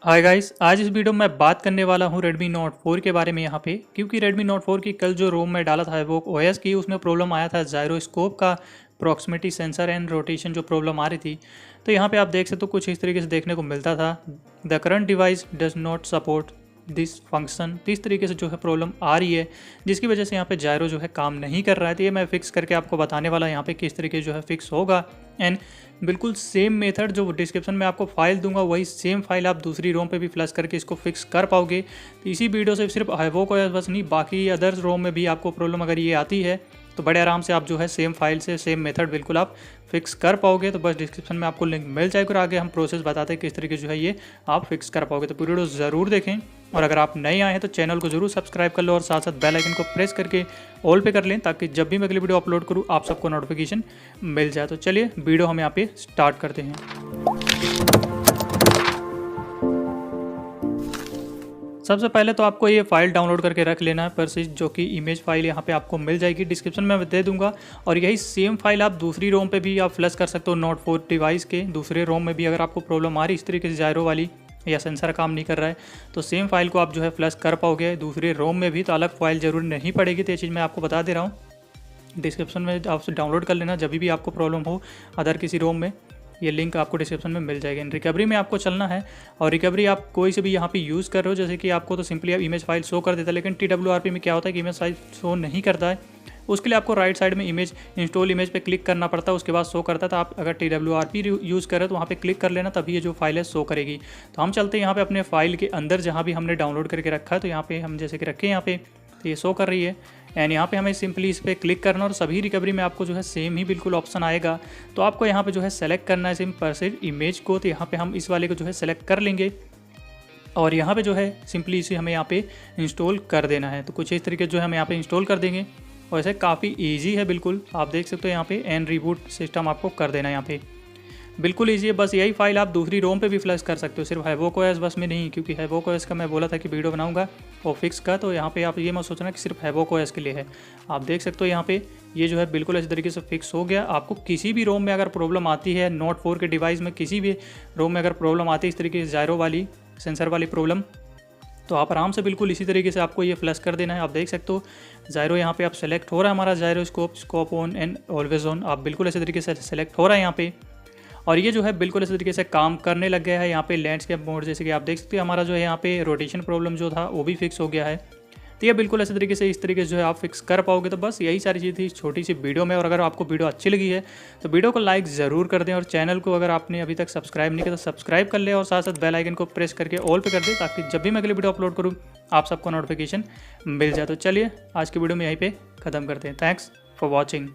Hi guys, आज इस video में मैं बात करने वाला हूँ Redmi Note 4 के बारे में यहाँ पे, क्योंकि Redmi Note 4 की कल जो रोम में डाला था वो OS की उसमें प्रॉब्लम आया था जायरोस्कोप का प्रॉक्सिमिटी सेंसर एंड रोटेशन जो प्रॉब्लम आ रही थी। तो यहाँ पे आप देख सकते हो कुछ इस तरीके से देखने को मिलता था। The current device does not support this function. इस तरीके से जो है प्रॉब्लम आ रही है, जिसकी वजह से यहाँ पे जायरो जो है काम नहीं कर रहा है। तो ये मैं फिक्स करके आपको बताने वाला यहाँ पे किस तरीके जो है फिक्स होगा। एंड बिल्कुल सेम मेथड जो डिस्क्रिप्शन में आपको फाइल दूंगा वही सेम फाइल आप दूसरी रोम पे भी फ्लश करके इसको फिक्स कर पाओगे। तो इसी वीडियो से सिर्फ हाइवो को बस नहीं, बाकी अदर रोम में भी आपको प्रॉब्लम अगर ये आती है तो बड़े आराम से आप जो है सेम फाइल से सेम मेथड बिल्कुल आप फिक्स कर पाओगे। तो बस डिस्क्रिप्शन में आपको लिंक मिल जाएगा और आगे हम प्रोसेस बताते हैं किस तरीके जो है ये आप फिक्स कर पाओगे। तो वीडियो ज़रूर देखें और अगर आप नए आए हैं तो चैनल को जरूर सब्सक्राइब कर लो और साथ साथ बेल आइकन को प्रेस करके ऑल पे कर लें, ताकि जब भी मैं अगली वीडियो अपलोड करूँ आप सबको नोटिफिकेशन मिल जाए। तो चलिए वीडियो हम यहाँ पे स्टार्ट करते हैं। सबसे पहले तो आपको ये फाइल डाउनलोड करके रख लेना है परसिस्ट, जो कि इमेज फाइल यहाँ पे आपको मिल जाएगी, डिस्क्रिप्शन में दे दूंगा। और यही सेम फाइल आप दूसरी रोम पे भी आप फ्लश कर सकते हो। नोट 4 डिवाइस के दूसरे रोम में भी अगर आपको प्रॉब्लम आ रही इस तरीके से जायरो वाली या सेंसर काम नहीं कर रहा है तो सेम फाइल को आप जो है फ्लश कर पाओगे दूसरे रोम में भी। तो अलग फाइल जरूर नहीं पड़ेगी, तो ये चीज़ मैं आपको बता दे रहा हूँ। डिस्क्रिप्शन में आप डाउनलोड कर लेना जब भी आपको प्रॉब्लम हो अदर किसी रोम में, ये लिंक आपको डिस्क्रिप्शन में मिल जाएगी। रिकवरी में आपको चलना है और रिकवरी आप कोई से भी यहाँ पे यूज़ कर रहे हो, जैसे कि आपको तो सिंपली आप इमेज फाइल शो कर देता है, लेकिन TWRP में क्या होता है कि इमेज फाइल शो नहीं करता है। उसके लिए आपको राइट साइड में इमेज इंस्टॉल इमेज पे क्लिक करना पड़ता है, उसके बाद शो करता है। तो आप अगर TWRP यूज़ करें तो वहाँ पे क्लिक कर लेना, तभी ये जो फाइल है शो करेगी। तो हम चलते हैं यहाँ पे अपने फाइल के अंदर जहाँ भी हमने डाउनलोड करके रखा है। तो यहाँ पे हम जैसे कि रखें यहाँ पे, तो ये शो कर रही है एंड यहाँ पे हमें सिंपली इस पर क्लिक करना और सभी रिकवरी में आपको जो है सेम ही बिल्कुल ऑप्शन आएगा। तो आपको यहाँ पे जो है सेलेक्ट करना है सिम परसेंट इमेज को। तो यहाँ पे हम इस वाले को जो है सेलेक्ट कर लेंगे और यहाँ पे जो है सिंपली इसे हमें यहाँ पे इंस्टॉल कर देना है। तो कुछ इस तरीके जो है हम यहाँ पे इंस्टॉल कर देंगे और ऐसे काफ़ी ईजी है बिल्कुल, आप देख सकते हो यहाँ पे एंड रिबूट सिस्टम आपको कर देना है यहाँ पे, बिल्कुल ईजी है। बस यही फाइल आप दूसरी रोम पे भी फ्लश कर सकते हो, सिर्फ हैवोक ओएस बस में नहीं, क्योंकि हैवोक ओएस का मैं बोला था कि वीडियो बनाऊंगा और फिक्स का। तो यहाँ पे आप ये मत सोचना कि सिर्फ हैवोक ओएस के लिए है। आप देख सकते हो यहाँ पे ये जो है बिल्कुल इस तरीके से फिक्स हो गया। आपको किसी भी रोम में अगर प्रॉब्लम आती है, नोट 4 के डिवाइस में किसी भी रोम में अगर प्रॉब्लम आती है इस तरीके से जायरो वाली सेंसर वाली प्रॉब्लम, तो आप आराम से बिल्कुल इसी तरीके से आपको ये फ्लश कर देना है। आप देख सकते हो जायरो यहाँ पे आप सेलेक्ट हो रहा है हमारा gyro scope on and always on, आप बिल्कुल इसी तरीके से सेलेक्ट हो रहा है यहाँ पे। और ये जो है बिल्कुल इस तरीके से काम करने लग गया है। यहाँ पे लैंडस्केप मोड जैसे कि आप देख सकते हैं हमारा जो है यहाँ पे रोटेशन प्रॉब्लम जो था वो भी फिक्स हो गया है। तो ये बिल्कुल इस तरीके से जो है आप फिक्स कर पाओगे। तो बस यही सारी चीज़ थी छोटी सी वीडियो में। और अगर आपको वीडियो अच्छी लगी है तो वीडियो को लाइक ज़रूर कर दें और चैनल को अगर आपने अभी तक सब्सक्राइब नहीं किया तो सब्सक्राइब कर ले और साथ साथ बेल आइकन को प्रेस करके ऑल पे कर दें, ताकि जब भी मैं अगली वीडियो अपलोड करूँ आप सबको नोटिफिकेशन मिल जाए। तो चलिए आज की वीडियो में यहीं पर ख़त्म करते हैं। Thanks for watching.